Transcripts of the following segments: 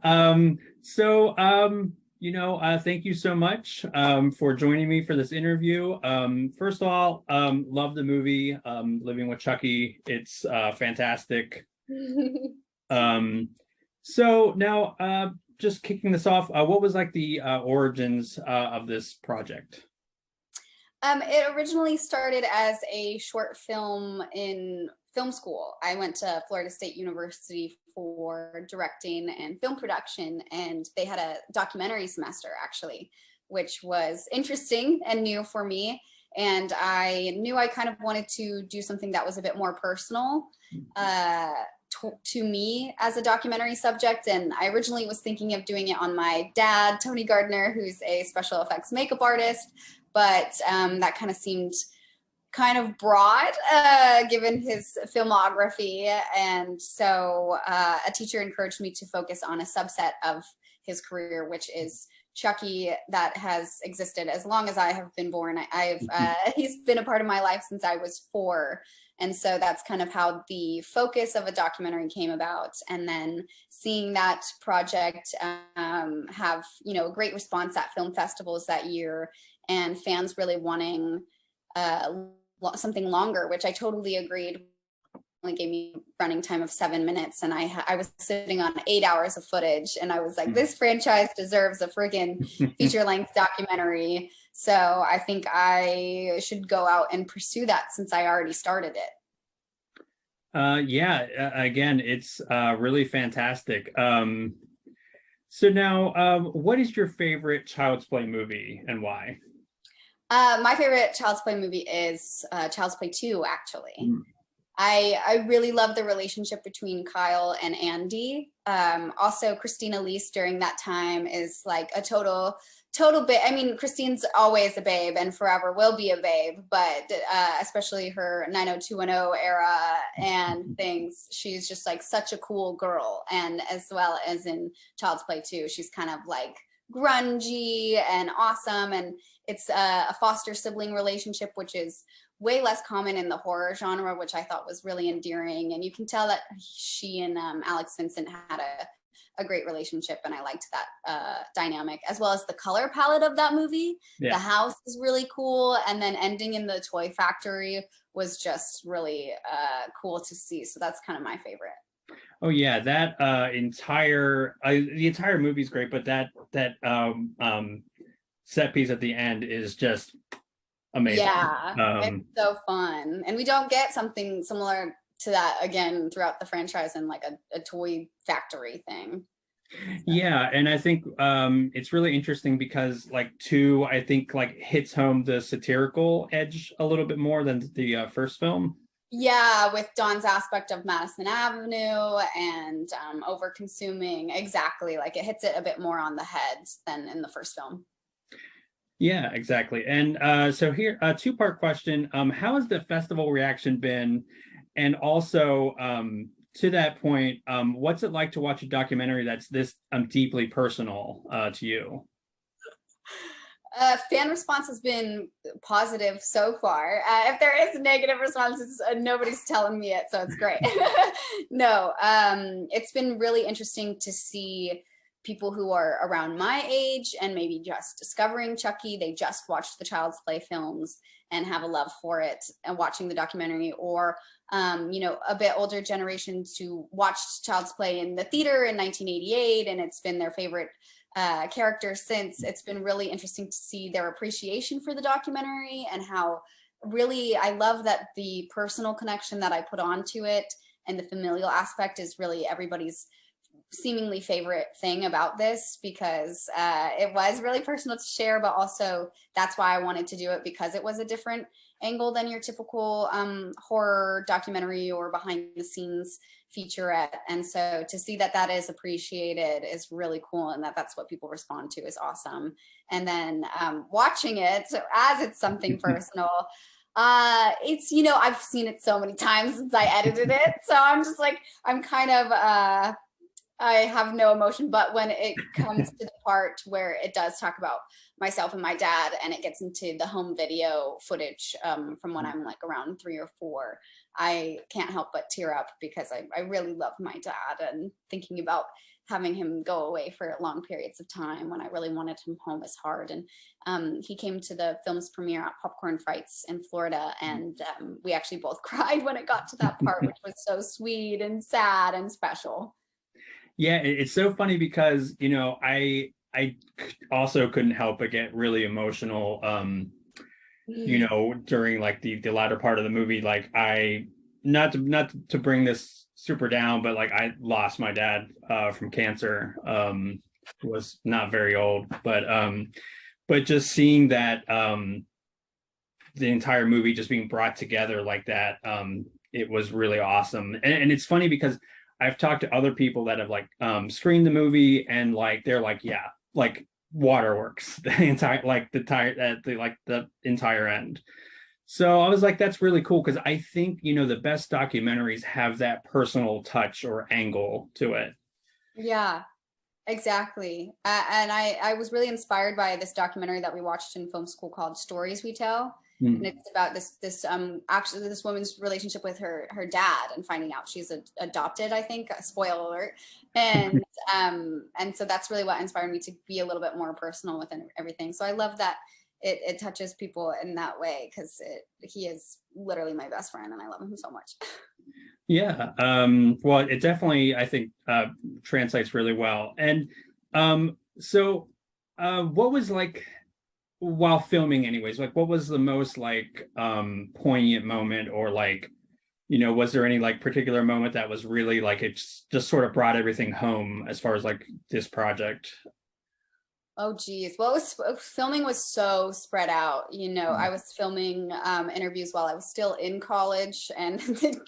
Thank you so much for joining me for this interview. First of all, love the movie Living with Chucky. It's fantastic. Um, so now, just kicking this off, what was like the origins of this project? It originally started as a short film in film school. I went to Florida State University for directing and film production, and they had a documentary semester actually, which was interesting and new for me. And I knew I kind of wanted to do something that was a bit more personal to me as a documentary subject. And I originally was thinking of doing it on my dad, Tony Gardner, who's a special effects makeup artist, but that kind of seemed kind of broad given his filmography. And so a teacher encouraged me to focus on a subset of his career, which is Chucky, that has existed as long as I have been born. He's been a part of my life since I was 4. And so that's kind of how the focus of a documentary came about. And then seeing that project have, a great response at film festivals that year, and fans really wanting something longer, which I totally agreed. Only gave me running time of 7 minutes, and I was sitting on 8 hours of footage, and I was like, this franchise deserves a friggin' feature-length documentary. So I think I should go out and pursue that since I already started it. Again, it's really fantastic. So now, what is your favorite Child's Play movie and why? My favorite Child's Play movie is Child's Play 2, actually. I really love the relationship between Kyle and Andy. Also, Christine Elise during that time is like a total babe. I mean, Christine's always a babe and forever will be a babe, but especially her 90210 era and things, she's just like such a cool girl. And as well as in Child's Play 2, she's kind of like grungy and awesome. And it's a foster sibling relationship, which is way less common in the horror genre, which I thought was really endearing. And you can tell that she and Alex Vincent had a great relationship, and I liked that dynamic, as well as the color palette of that movie. Yeah. The house is really cool, and then ending in the toy factory was just really cool to see. So that's kind of my favorite. Oh yeah, that the entire movie is great, but that set piece at the end is just amazing. Yeah, it's so fun, and we don't get something similar to that again throughout the franchise in like a toy factory thing. Yeah, and I think it's really interesting because like 2, I think like hits home the satirical edge a little bit more than the first film. Yeah, with Dawn's aspect of Madison Avenue and over consuming, exactly, like it hits it a bit more on the head than in the first film. Yeah, exactly. And so here, a 2-part question. How has the festival reaction been? And also, to that point, what's it like to watch a documentary that's this deeply personal to you? Fan response has been positive so far. If there is negative responses, nobody's telling me it, so it's great. No, it's been really interesting to see people who are around my age and maybe just discovering Chucky. They just watched the Child's Play films and have a love for it and watching the documentary, or a bit older generations who watched Child's Play in the theater in 1988 and it's been their favorite character since. It's been really interesting to see their appreciation for the documentary, and how really I love that the personal connection that I put onto it and the familial aspect is really everybody's seemingly favorite thing about this, because it was really personal to share, but also that's why I wanted to do it, because it was a different angle than your typical horror documentary or behind the scenes featurette. And so to see that that is appreciated is really cool, and that's what people respond to is awesome. And then watching it, so as it's something personal, it's, I've seen it so many times since I edited it, so I'm just like, I'm kind of I have no emotion. But when it comes to the part where it does talk about myself and my dad, and it gets into the home video footage from when I'm like around 3 or 4, I can't help but tear up, because I really love my dad, and thinking about having him go away for long periods of time when I really wanted him home is hard. And he came to the film's premiere at Popcorn Frights in Florida, and we actually both cried when it got to that part, which was so sweet and sad and special. Yeah, it's so funny because, you know, I also couldn't help but get really emotional, you know, during like the latter part of the movie. Like I, not to bring this super down, but like I lost my dad from cancer, was not very old, but just seeing that the entire movie just being brought together like that, it was really awesome. And it's funny because I've talked to other people that have like screened the movie, and like they're like, yeah, like waterworks the entire the entire end. So I was like, that's really cool, because I think, you know, the best documentaries have that personal touch or angle to it. Yeah, exactly. And I was really inspired by this documentary that we watched in film school called Stories We Tell. And it's about this actually this woman's relationship with her dad, and finding out she's adopted, I think, spoiler alert. And so that's really what inspired me to be a little bit more personal within everything. So I love that it touches people in that way, because he is literally my best friend and I love him so much. Yeah. Well, it definitely, I think, translates really well. And so what was like, while filming anyways, like what was the most like poignant moment, or like, you know, was there any like particular moment that was really like it just sort of brought everything home as far as like this project? Oh geez. Well, filming was so spread out. You know, I was filming interviews while I was still in college and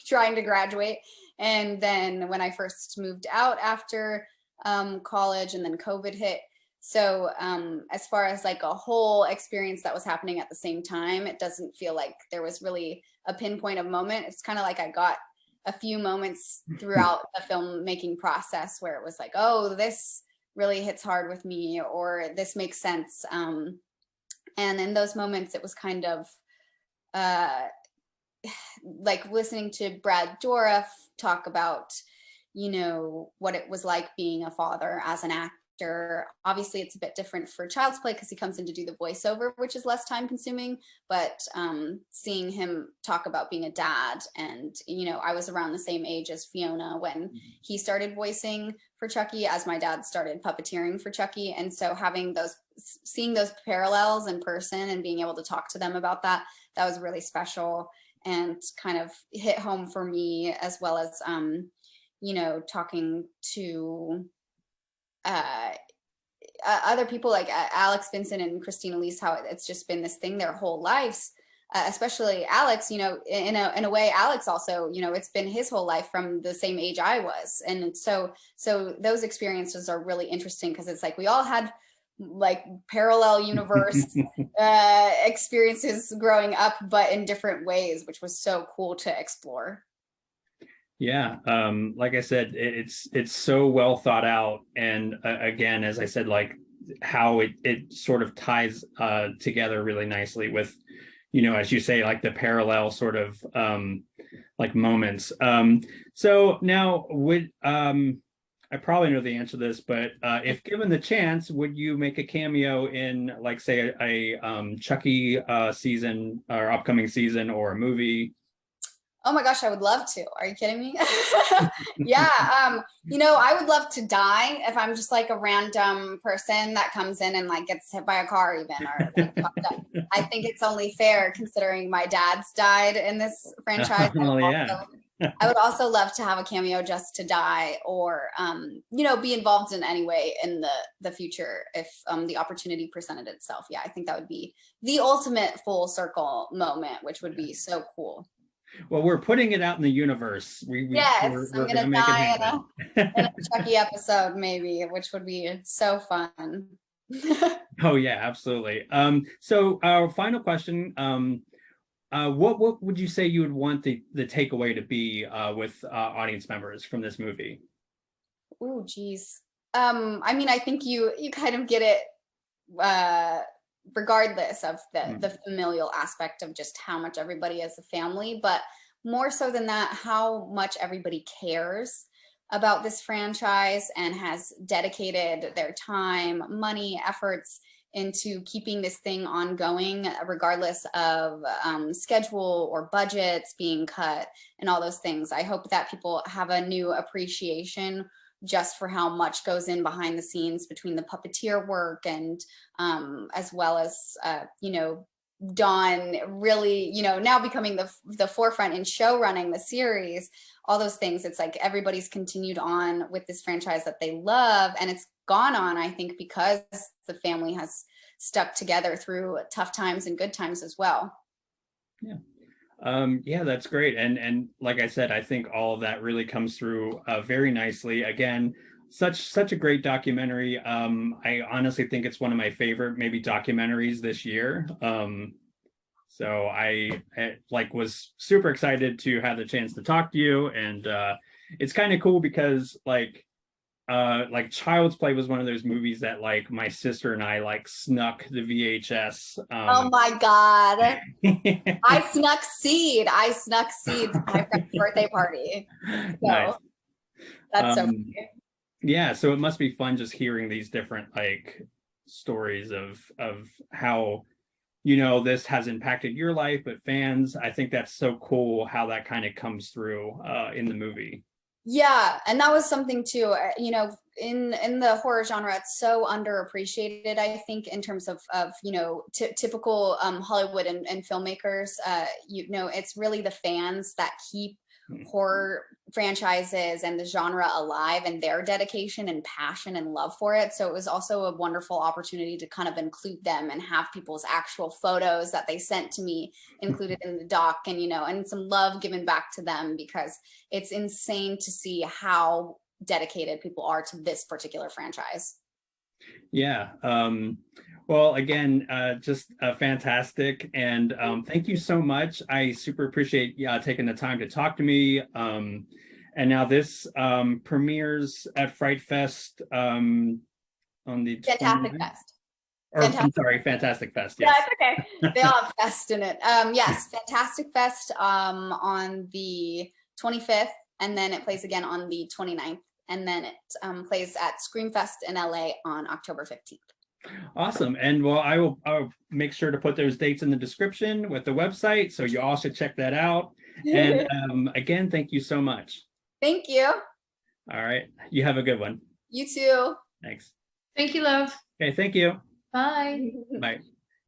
trying to graduate. And then when I first moved out after college, and then COVID hit. So as far as like a whole experience that was happening at the same time, it doesn't feel like there was really a pinpoint of moment. It's kind of like I got a few moments throughout the filmmaking process where it was like, oh, this really hits hard with me, or this makes sense. And in those moments, it was kind of like listening to Brad Dourif talk about, you know, what it was like being a father as an actor. Obviously, it's a bit different for Child's Play because he comes in to do the voiceover, which is less time consuming. But seeing him talk about being a dad, and, you know, I was around the same age as Fiona when he started voicing for Chucky, as my dad started puppeteering for Chucky. And so seeing those parallels in person and being able to talk to them about that was really special and kind of hit home for me, as well as, you know, talking to other people like Alex Vincent and Christine Elise, how it's just been this thing their whole lives. Especially Alex, you know, in a way, Alex also, you know, it's been his whole life from the same age I was. And so those experiences are really interesting, because it's like we all had like parallel universe experiences growing up, but in different ways, which was so cool to explore. Yeah, like I said, it's so well thought out, and again, as I said, like how it sort of ties together really nicely with, you know, as you say, like the parallel sort of like moments. So now would I probably know the answer to this, but if given the chance, would you make a cameo in, like, say, a Chucky season or upcoming season, or a movie? Oh my gosh, I would love to. Are you kidding me? Yeah. You know, I would love to die if I'm just like a random person that comes in and like gets hit by a car even, or like, I think it's only fair considering my dad's died in this franchise. Well, yeah. I would also love to have a cameo just to die, or you know, be involved in any way in the future if the opportunity presented itself. Yeah, I think that would be the ultimate full circle moment, which would be so cool. Well, we're putting it out in the universe. Yes, I'm gonna die in a it Chucky episode, maybe, which would be so fun. Oh yeah, absolutely. So our final question, what would you say you would want the takeaway to be with audience members from this movie? Oh, geez. I mean, I think you kind of get it regardless of the familial aspect of just how much everybody is a family, but more so than that, how much everybody cares about this franchise and has dedicated their time, money, efforts into keeping this thing ongoing, regardless of schedule or budgets being cut and all those things. I hope that people have a new appreciation just for how much goes in behind the scenes between the puppeteer work and as well as, you know, Dawn really, you know, now becoming the forefront in show running the series, all those things. It's like everybody's continued on with this franchise that they love, and it's gone on, I think, because the family has stuck together through tough times and good times as well. Yeah. Yeah, that's great. And like I said, I think all of that really comes through very nicely. Again, such a great documentary. I honestly think it's one of my favorite maybe documentaries this year. So I like was super excited to have the chance to talk to you, and it's kind of cool because like Child's Play was one of those movies that like my sister and I like snuck the VHS. Oh my God. I snuck Seed to my friend's birthday party. So Nice. that's so funny. Yeah, so it must be fun just hearing these different like stories of how, you know, this has impacted your life, but fans, I think that's so cool how that kind of comes through in the movie. Yeah, and that was something too. You know, in the horror genre, it's so underappreciated. I think in terms of you know typical Hollywood and filmmakers. You know, it's really the fans that keep horror franchises and the genre alive, and their dedication and passion and love for it. So it was also a wonderful opportunity to kind of include them and have people's actual photos that they sent to me included in the doc, and you know, and some love given back to them, because it's insane to see how dedicated people are to this particular franchise. Yeah. Well, again, just fantastic. And thank you so much. I super appreciate taking the time to talk to me. And now this premieres at Fright Fest on the Fantastic 29th. Fest. Or, I'm sorry, Fantastic Fest. Yeah, Yes. it's okay. They all have fest in it. Yes, Fantastic Fest on the 25th, and then it plays again on the 29th, and then it plays at Screamfest in LA on October 15th. Awesome. And well, I'll make sure to put those dates in the description with the website, so you all should check that out. And again, thank you so much. Thank you. All right. You have a good one. You too. Thanks. Thank you, love. Okay, thank you. Bye. Bye.